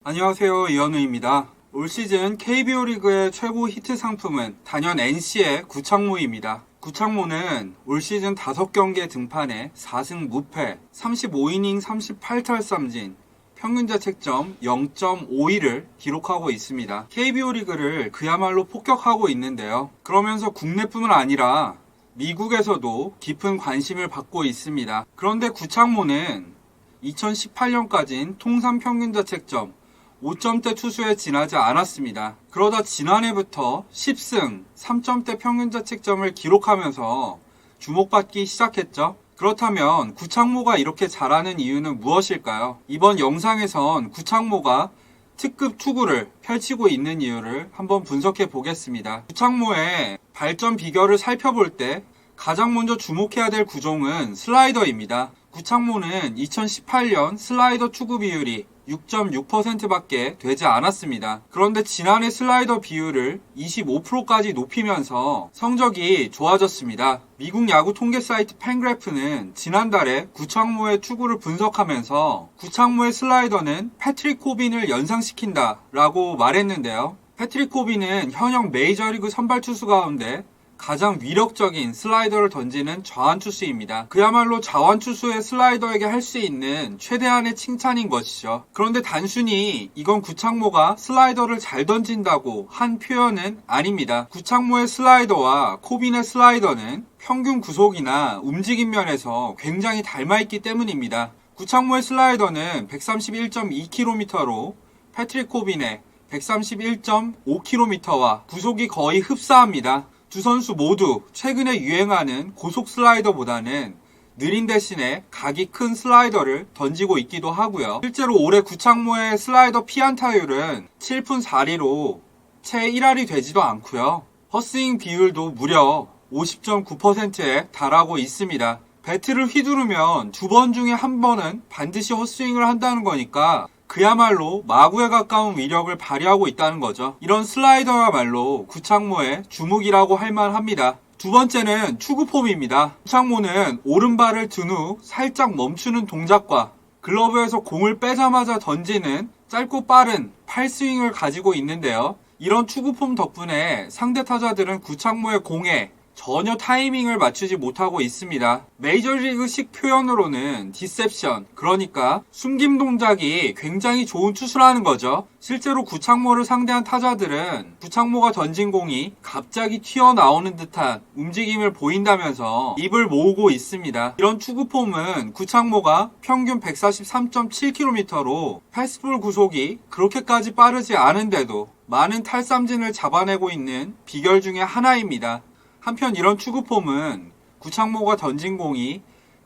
안녕하세요, 이현우입니다. 올 시즌 KBO 리그의 최고 히트 상품은 단연 NC의 구창모입니다. 구창모는 올 시즌 5경기에 등판해 4승 무패, 35이닝 38탈삼진, 평균 자책점 0.52를 기록하고 있습니다. KBO 리그를 그야말로 폭격하고 있는데요. 그러면서 국내뿐만 아니라 미국에서도 깊은 관심을 받고 있습니다. 그런데 구창모는 2018년까지는 통산 평균 자책점 5점대 투수에 지나지 않았습니다. 그러다 지난해부터 10승 3점대 평균 자책점을 기록하면서 주목받기 시작했죠. 그렇다면 구창모가 이렇게 잘하는 이유는 무엇일까요? 이번 영상에선 구창모가 특급 투구를 펼치고 있는 이유를 한번 분석해 보겠습니다. 구창모의 발전 비결을 살펴볼 때 가장 먼저 주목해야 될 구종은 슬라이더입니다. 구창모는 2018년 슬라이더 투구 비율이 6.6%밖에 되지 않았습니다. 그런데 지난해 슬라이더 비율을 25%까지 높이면서 성적이 좋아졌습니다. 미국 야구 통계 사이트 팬그래프는 지난달에 구창모의 투구를 분석하면서 구창모의 슬라이더는 패트릭 코빈을 연상시킨다 라고 말했는데요. 패트릭 코빈은 현역 메이저리그 선발 투수 가운데 가장 위력적인 슬라이더를 던지는 좌완투수입니다. 그야말로 좌완투수의 슬라이더에게 할 수 있는 최대한의 칭찬인 것이죠. 그런데 단순히 이건 구창모가 슬라이더를 잘 던진다고 한 표현은 아닙니다. 구창모의 슬라이더와 코빈의 슬라이더는 평균 구속이나 움직임 면에서 굉장히 닮아있기 때문입니다. 구창모의 슬라이더는 131.2km로 패트릭 코빈의 131.5km와 구속이 거의 흡사합니다. 두 선수 모두 최근에 유행하는 고속 슬라이더보다는 느린 대신에 각이 큰 슬라이더를 던지고 있기도 하고요. 실제로 올해 구창모의 슬라이더 피안타율은 7푼 4리로 채 1할이 되지도 않고요. 헛스윙 비율도 무려 50.9%에 달하고 있습니다. 배트를 휘두르면 2번 중에 1번은 반드시 헛스윙을 한다는 거니까 그야말로 마구에 가까운 위력을 발휘하고 있다는 거죠. 이런 슬라이더야말로 구창모의 주목이라고 할 만합니다. 두 번째는 투구 폼입니다. 구창모는 오른발을 든 후 살짝 멈추는 동작과 글러브에서 공을 빼자마자 던지는 짧고 빠른 팔스윙을 가지고 있는데요. 이런 투구 폼 덕분에 상대 타자들은 구창모의 공에 전혀 타이밍을 맞추지 못하고 있습니다. 메이저리그식 표현으로는 디셉션, 그러니까 숨김 동작이 굉장히 좋은 투수라는 거죠. 실제로 구창모를 상대한 타자들은 구창모가 던진 공이 갑자기 튀어나오는 듯한 움직임을 보인다면서 입을 모으고 있습니다. 이런 투구폼은 구창모가 평균 143.7km로 패스볼 구속이 그렇게까지 빠르지 않은데도 많은 탈삼진을 잡아내고 있는 비결 중에 하나입니다. 한편 이런 투구폼은 구창모가 던진 공이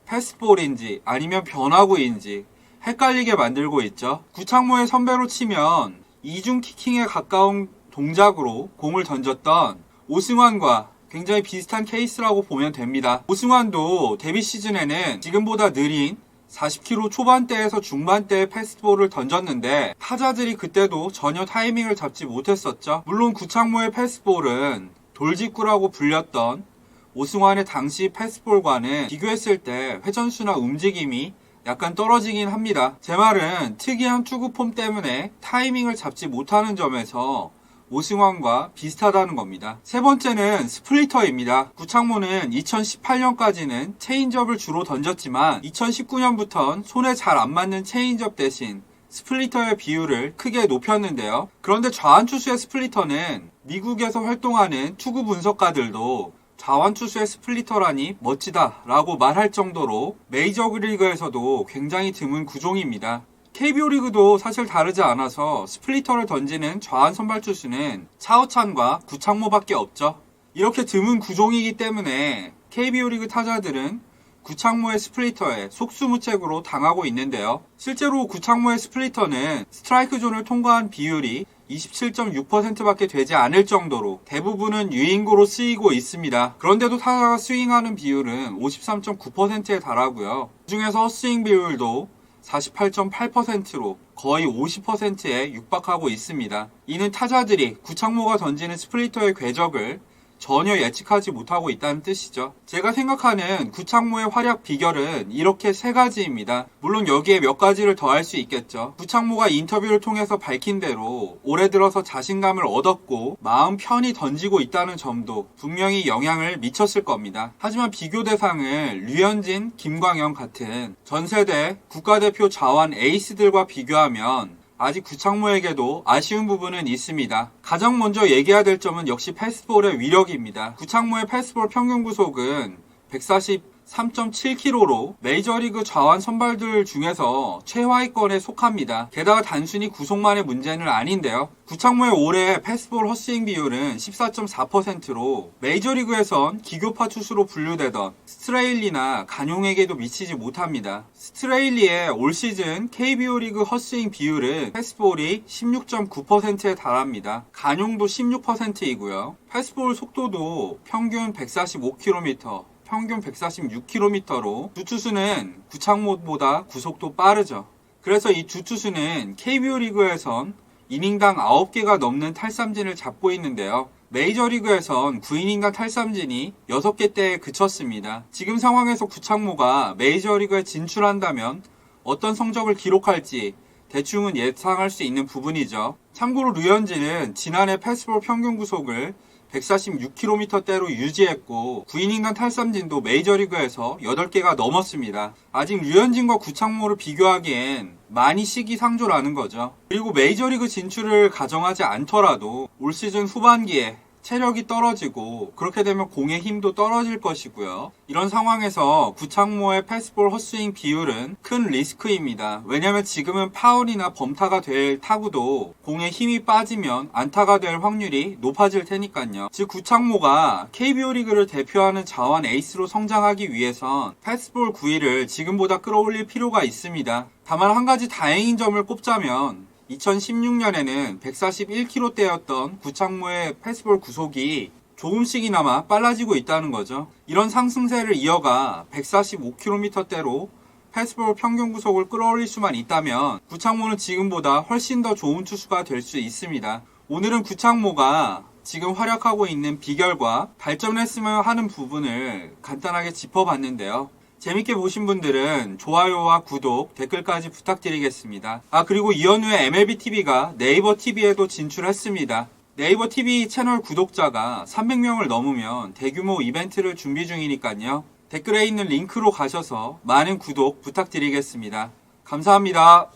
패스볼인지 아니면 변화구인지 헷갈리게 만들고 있죠. 구창모의 선배로 치면 이중 키킹에 가까운 동작으로 공을 던졌던 오승환과 굉장히 비슷한 케이스라고 보면 됩니다. 오승환도 데뷔 시즌에는 지금보다 느린 40km 초반대에서 중반대의 패스트볼을 던졌는데 타자들이 그때도 전혀 타이밍을 잡지 못했었죠. 물론 구창모의 패스트볼은 돌직구라고 불렸던 오승환의 당시 패스볼과는 비교했을 때 회전수나 움직임이 약간 떨어지긴 합니다. 제 말은 특이한 투구폼 때문에 타이밍을 잡지 못하는 점에서 오승환과 비슷하다는 겁니다. 세 번째는 스플리터입니다. 구창모는 2018년까지는 체인지업을 주로 던졌지만 2019년부터는 손에 잘 안 맞는 체인지업 대신 스플리터의 비율을 크게 높였는데요. 그런데 좌완투수의 스플리터는 미국에서 활동하는 투구 분석가들도 좌완투수의 스플리터라니 멋지다 라고 말할 정도로 메이저리그에서도 굉장히 드문 구종입니다. KBO 리그도 사실 다르지 않아서 스플리터를 던지는 좌완 선발투수는 차우찬과 구창모밖에 없죠. 이렇게 드문 구종이기 때문에 KBO 리그 타자들은 구창모의 스플리터에 속수무책으로 당하고 있는데요. 실제로 구창모의 스플리터는 스트라이크 존을 통과한 비율이 27.6%밖에 되지 않을 정도로 대부분은 유인구로 쓰이고 있습니다. 그런데도 타자가 스윙하는 비율은 53.9%에 달하고요. 그중에서 헛스윙 비율도 48.8%로 거의 50%에 육박하고 있습니다. 이는 타자들이 구창모가 던지는 스플리터의 궤적을 전혀 예측하지 못하고 있다는 뜻이죠. 제가 생각하는 구창모의 활약 비결은 이렇게 세 가지입니다. 물론 여기에 몇 가지를 더할 수 있겠죠. 구창모가 인터뷰를 통해서 밝힌 대로 올해 들어서 자신감을 얻었고 마음 편히 던지고 있다는 점도 분명히 영향을 미쳤을 겁니다. 하지만 비교 대상을 류현진, 김광현 같은 전세대 국가대표 자완 에이스들과 비교하면 아직 구창모에게도 아쉬운 부분은 있습니다. 가장 먼저 얘기해야 될 점은 역시 패스트볼의 위력입니다. 구창모의 패스트볼 평균 구속은 143.7km로 메이저리그 좌완 선발들 중에서 최하위권에 속합니다. 게다가 단순히 구속만의 문제는 아닌데요. 구창모의 올해 패스트볼 헛스윙 비율은 14.4%로 메이저리그에선 기교파 투수로 분류되던 스트레일리나 간용에게도 미치지 못합니다. 스트레일리의 올 시즌 KBO 리그 헛스윙 비율은 패스트볼이 16.9%에 달합니다. 간용도 16%이고요. 패스트볼 속도도 평균 145km, 평균 146km로 두 투수는 구창모보다 구속도 빠르죠. 그래서 이 두 투수는 KBO 리그에선 이닝당 9개가 넘는 탈삼진을 잡고 있는데요. 메이저리그에선 9이닝당 탈삼진이 6개대에 그쳤습니다. 지금 상황에서 구창모가 메이저리그에 진출한다면 어떤 성적을 기록할지 대충은 예상할 수 있는 부분이죠. 참고로 류현진은 지난해 패스트볼 평균 구속을 146km대로 유지했고 9이닝간 탈삼진도 메이저리그에서 8개가 넘었습니다. 아직 류현진과 구창모를 비교하기엔 많이 시기상조라는 거죠. 그리고 메이저리그 진출을 가정하지 않더라도 올 시즌 후반기에 체력이 떨어지고 그렇게 되면 공의 힘도 떨어질 것이고요. 이런 상황에서 구창모의 패스트볼 헛스윙 비율은 큰 리스크입니다. 왜냐하면 지금은 파울이나 범타가 될 타구도 공의 힘이 빠지면 안타가 될 확률이 높아질 테니까요. 즉 구창모가 KBO 리그를 대표하는 자완 에이스로 성장하기 위해선 패스트볼 구위를 지금보다 끌어올릴 필요가 있습니다. 다만 한 가지 다행인 점을 꼽자면 2016년에는 141km대였던 구창모의 패스트볼 구속이 조금씩이나마 빨라지고 있다는 거죠. 이런 상승세를 이어가 145km대로 패스트볼 평균 구속을 끌어올릴 수만 있다면 구창모는 지금보다 훨씬 더 좋은 투수가 될 수 있습니다. 오늘은 구창모가 지금 활약하고 있는 비결과 발전했으면 하는 부분을 간단하게 짚어봤는데요. 재밌게 보신 분들은 좋아요와 구독, 댓글까지 부탁드리겠습니다. 그리고 이현우의 MLBTV가 네이버 TV에도 진출했습니다. 네이버 TV 채널 구독자가 300명을 넘으면 대규모 이벤트를 준비 중이니까요. 댓글에 있는 링크로 가셔서 많은 구독 부탁드리겠습니다. 감사합니다.